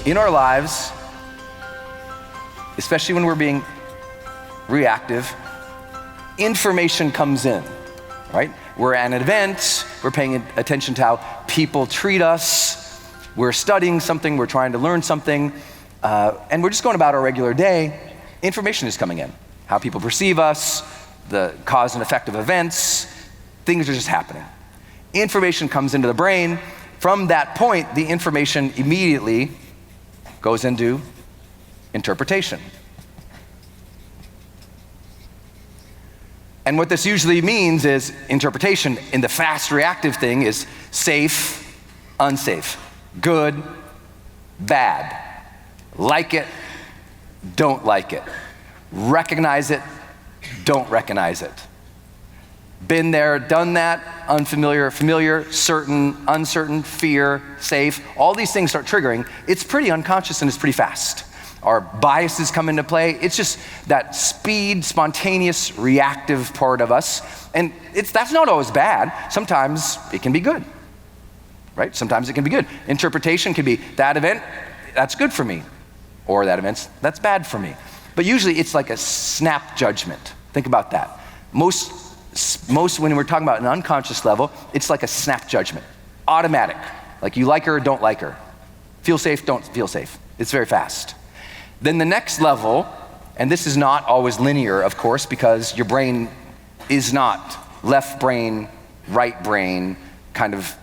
in our lives, especially when we're being reactive, information comes in, right? We're at an event, we're paying attention to how people treat us, we're studying something, we're trying to learn something, and we're just going about our regular day. Information is coming in. How people perceive us, the cause and effect of events, things are just happening. Information comes into the brain. From that point, the information immediately goes into interpretation. And what this usually means is interpretation in the fast reactive thing is safe, unsafe, good, bad, like it, don't like it, recognize it, don't recognize it. Been there, done that, unfamiliar, familiar, certain, uncertain, fear, safe. All these things start triggering. It's pretty unconscious and it's pretty fast. Our biases come into play. It's just that speed, spontaneous, reactive part of us. And that's not always bad. Sometimes it can be good, right? Sometimes it can be good. Interpretation can be that event, that's good for me. Or that event, that's bad for me. But usually it's like a snap judgment. Think about that. Most when we're talking about an unconscious level, it's like a snap judgment, automatic. Like you like her, don't like her. Feel safe, don't feel safe. It's very fast. Then the next level, and this is not always linear, of course, because your brain is not left brain, right brain kind of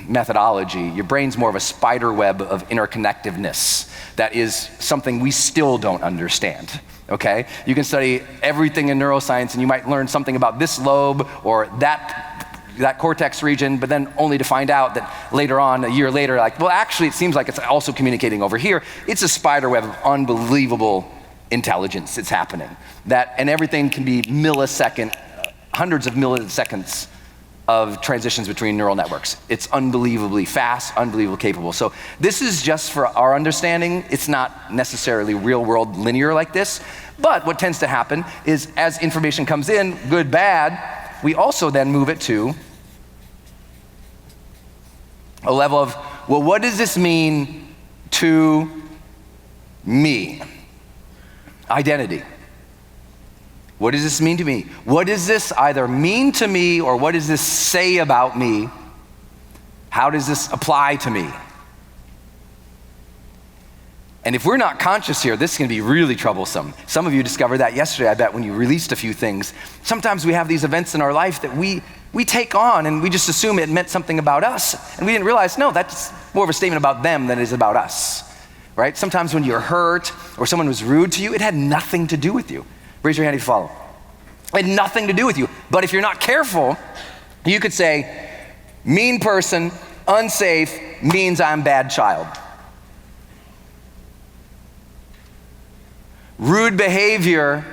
methodology. Your brain's more of a spider web of interconnectedness that is something we still don't understand. Okay? You can study everything in neuroscience and you might learn something about this lobe or that cortex region, but then only to find out that later on, a year later, like, well, actually it seems like it's also communicating over here. It's a spider web of unbelievable intelligence that's happening. And everything can be millisecond, hundreds of milliseconds of transitions between neural networks. It's unbelievably fast, unbelievably capable. So this is just for our understanding. It's not necessarily real world linear like this, but what tends to happen is as information comes in, good, bad, we also then move it to a level of, well, what does this mean to me? Identity. What does this mean to me? What does this either mean to me or what does this say about me? How does this apply to me? And if we're not conscious here, this can be really troublesome. Some of you discovered that yesterday, I bet, when you released a few things. Sometimes we have these events in our life that we take on and we just assume it meant something about us. And we didn't realize, no, that's more of a statement about them than it is about us, right? Sometimes when you're hurt or someone was rude to you, it had nothing to do with you. Raise your hand if you follow. It had nothing to do with you. But if you're not careful, you could say, mean person, unsafe, means I'm bad child. Rude behavior,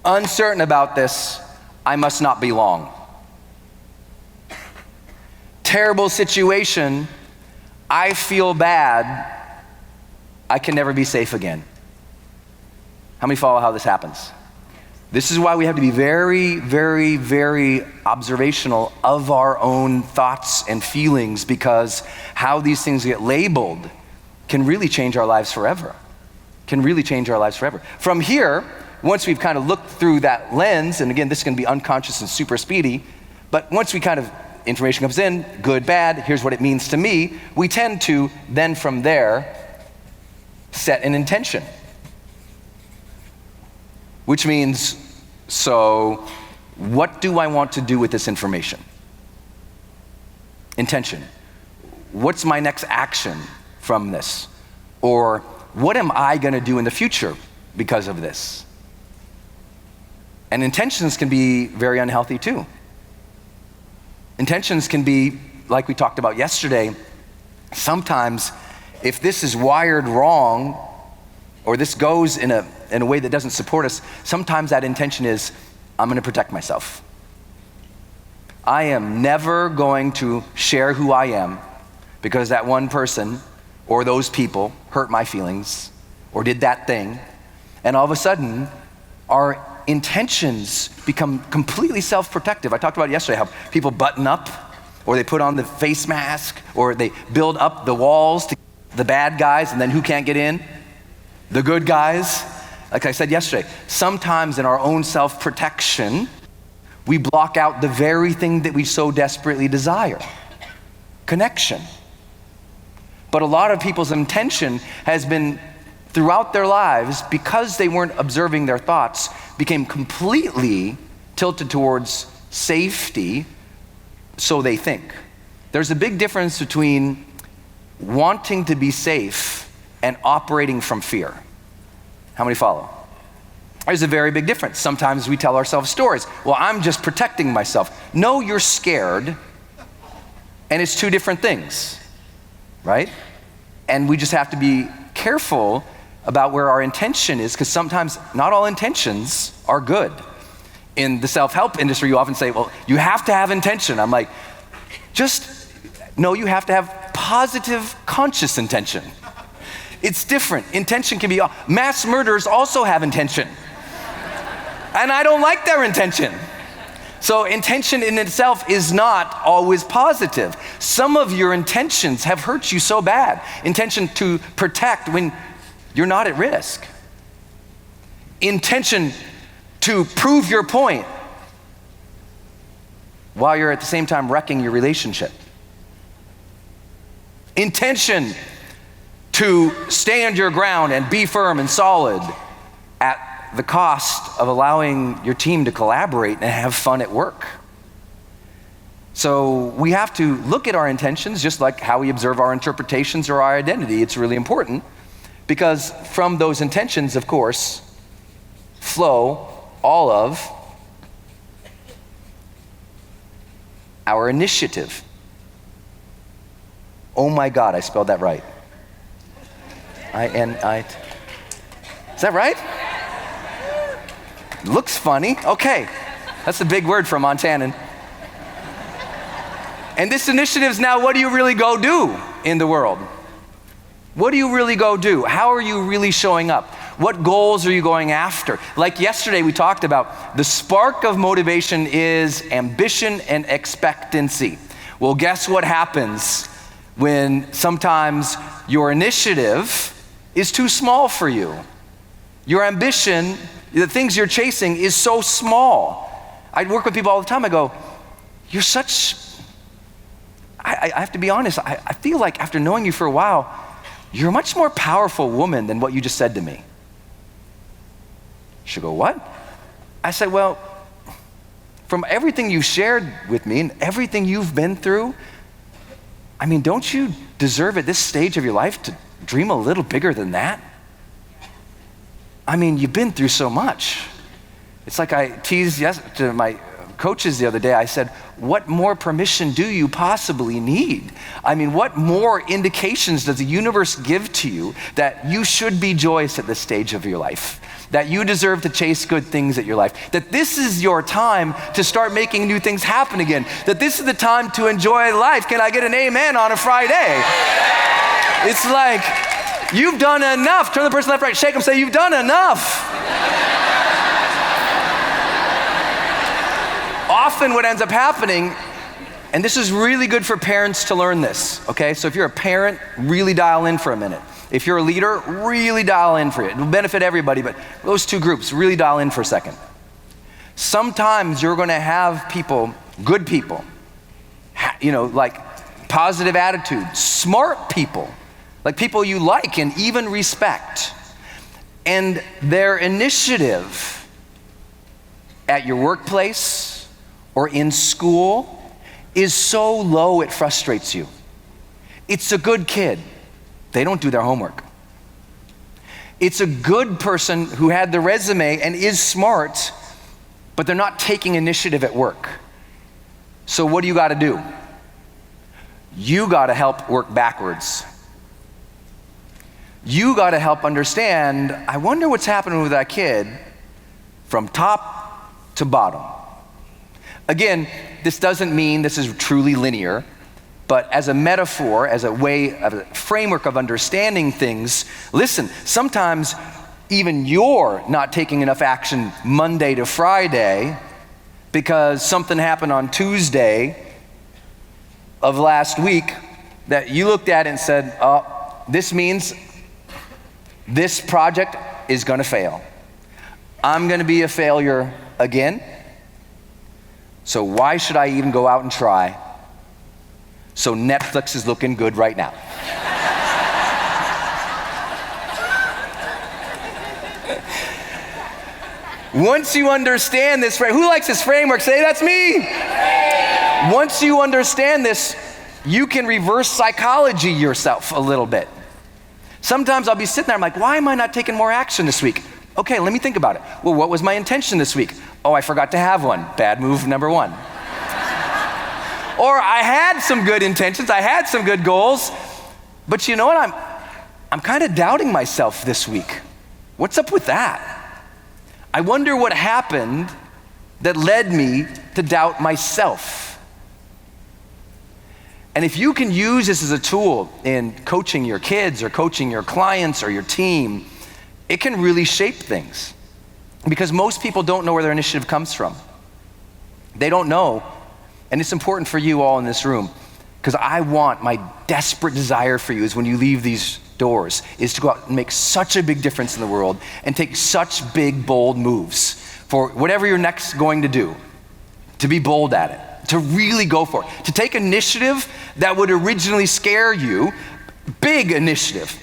uncertain about this, I must not belong. Terrible situation, I feel bad, I can never be safe again. How many follow how this happens? This is why we have to be very, very, very observational of our own thoughts and feelings, because how these things get labeled can really change our lives forever. Can really change our lives forever. From here, once we've kind of looked through that lens, and again, this can be unconscious and super speedy, but once we kind of, information comes in, good, bad, here's what it means to me, we tend to then from there set an intention. Which means, so what do I want to do with this information? Intention. What's my next action from this? Or what am I gonna do in the future because of this? And intentions can be very unhealthy too. Intentions can be, like we talked about yesterday, sometimes if this is wired wrong, or this goes in a way that doesn't support us, sometimes that intention is, I'm gonna protect myself. I am never going to share who I am because that one person or those people hurt my feelings or did that thing. And all of a sudden, our intentions become completely self-protective. I talked about yesterday how people button up or they put on the face mask or they build up the walls to the bad guys, and then who can't get in? The good guys. Like I said yesterday, sometimes in our own self-protection, we block out the very thing that we so desperately desire, connection. But a lot of people's intention has been throughout their lives, because they weren't observing their thoughts, became completely tilted towards safety, so they think. There's a big difference between wanting to be safe and operating from fear. How many follow? There's a very big difference. Sometimes we tell ourselves stories. Well, I'm just protecting myself. No, you're scared, and it's two different things, right? And we just have to be careful about where our intention is, because sometimes not all intentions are good. In the self-help industry, you often say, well, you have to have intention. I'm like, no, you have to have positive, conscious intention. It's different. Intention can be, mass murderers also have intention. And I don't like their intention. So intention in itself is not always positive. Some of your intentions have hurt you so bad. Intention to protect when you're not at risk. Intention to prove your point while you're at the same time wrecking your relationship. Intention to stand your ground and be firm and solid at the cost of allowing your team to collaborate and have fun at work. So we have to look at our intentions just like how we observe our interpretations or our identity. It's really important, because from those intentions, of course, flow all of our initiative. Oh my God, I spelled that right. I-N-I. Is that right? Looks funny. Okay, that's a big word for a Montanan. And this initiative is now, what do you really go do in the world? What do you really go do? How are you really showing up? What goals are you going after? Like yesterday we talked about, the spark of motivation is ambition and expectancy. Well, guess what happens when sometimes your initiative is too small for you? Your ambition, the things you're chasing, is so small. I work with people all the time. I go, you're such, I have to be honest, I feel like after knowing you for a while, you're a much more powerful woman than what you just said to me. She'll go, what? I said, well, from everything you shared with me and everything you've been through, I mean, don't you deserve at this stage of your life to dream a little bigger than that? I mean, you've been through so much. It's like I teased to my coaches the other day. I said, what more permission do you possibly need? I mean, what more indications does the universe give to you that you should be joyous at this stage of your life? That you deserve to chase good things at your life? That this is your time to start making new things happen again? That this is the time to enjoy life? Can I get an amen on a Friday? It's like, you've done enough. Turn the person left, right, shake them, say, you've done enough. Often what ends up happening, and this is really good for parents to learn this, okay? So if you're a parent, really dial in for a minute. If you're a leader, really dial in for it. It'll benefit everybody, but those two groups, really dial in for a second. Sometimes you're gonna have people, good people, like positive attitudes, smart people, like people you like and even respect. And their initiative at your workplace or in school is so low it frustrates you. It's a good kid. They don't do their homework. It's a good person who had the resume and is smart, but they're not taking initiative at work. So what do you got to do? You got to help work backwards. You got to help understand, I wonder what's happening with that kid from top to bottom. Again, this doesn't mean this is truly linear, but as a metaphor, as a way, of a framework of understanding things, listen, sometimes even you're not taking enough action Monday to Friday because something happened on Tuesday of last week that you looked at and said, oh, this means this project is gonna fail. I'm gonna be a failure again. So why should I even go out and try? So Netflix is looking good right now. Once you understand this, who likes this framework? Say, that's me. Once you understand this, you can reverse psychology yourself a little bit. Sometimes I'll be sitting there, I'm like, why am I not taking more action this week? Okay, let me think about it. Well, what was my intention this week? Oh, I forgot to have one. Bad move number one. Or I had some good intentions, I had some good goals, but you know what? I'm kind of doubting myself this week. What's up with that? I wonder what happened that led me to doubt myself. And if you can use this as a tool in coaching your kids or coaching your clients or your team, it can really shape things. Because most people don't know where their initiative comes from. They don't know. And it's important for you all in this room, because my desperate desire for you is when you leave these doors is to go out and make such a big difference in the world and take such big, bold moves for whatever you're next going to do, to be bold at it, to really go for it, to take initiative that would originally scare you, big initiative.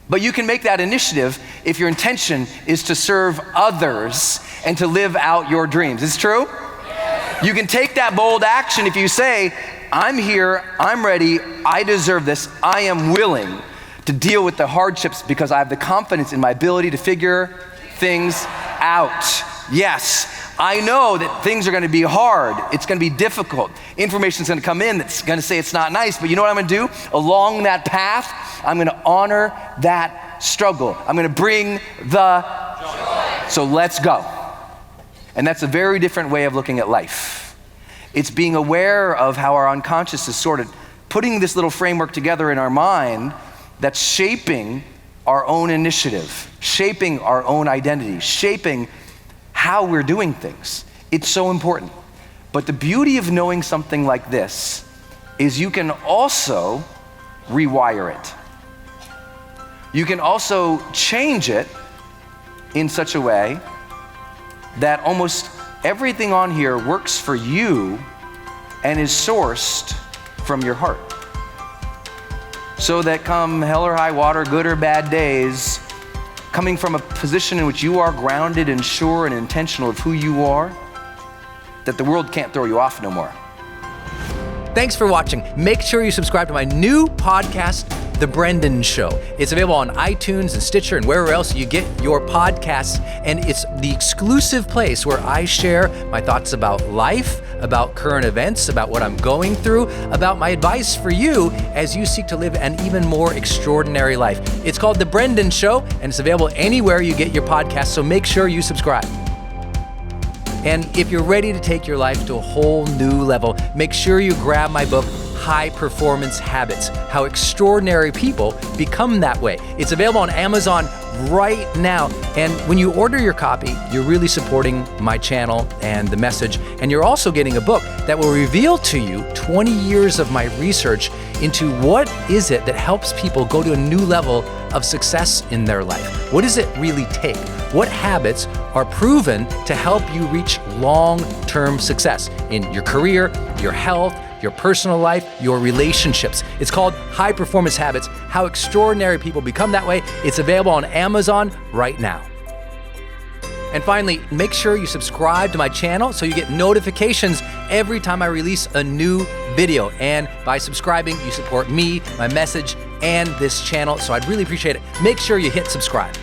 But you can make that initiative if your intention is to serve others and to live out your dreams. Is it true? Yes. You can take that bold action if you say, I'm here, I'm ready, I deserve this, I am willing to deal with the hardships because I have the confidence in my ability to figure things out. Yes, I know that things are gonna be hard, it's gonna be difficult. Information's gonna come in that's gonna say it's not nice, but you know what I'm gonna do? Along that path, I'm gonna honor that struggle. I'm gonna bring the joy. So let's go. And that's a very different way of looking at life. It's being aware of how our unconscious is sort of putting this little framework together in our mind that's shaping our own initiative, shaping our own identity, shaping how we're doing things. It's so important. But the beauty of knowing something like this is you can also rewire it. You can also change it in such a way that almost everything on here works for you and is sourced from your heart. So that come hell or high water, good or bad days, coming from a position in which you are grounded and sure and intentional of who you are, that the world can't throw you off no more. Thanks for watching. Make sure you subscribe to my new podcast, The Brendon Show. It's available on iTunes and Stitcher and wherever else you get your podcasts. And it's the exclusive place where I share my thoughts about life, about current events, about what I'm going through, about my advice for you as you seek to live an even more extraordinary life. It's called The Brendon Show, and it's available anywhere you get your podcasts, so make sure you subscribe. And if you're ready to take your life to a whole new level, make sure you grab my book, High Performance Habits, How Extraordinary People Become That Way. It's available on Amazon right now. And when you order your copy, you're really supporting my channel and the message. And you're also getting a book that will reveal to you 20 years of my research into what is it that helps people go to a new level of success in their life. What does it really take? What habits are proven to help you reach long-term success in your career, your health, your personal life, your relationships? It's called High Performance Habits, How Extraordinary People Become That Way. It's available on Amazon right now. And finally, make sure you subscribe to my channel so you get notifications every time I release a new video. And by subscribing, you support me, my message, and this channel. So I'd really appreciate it. Make sure you hit subscribe.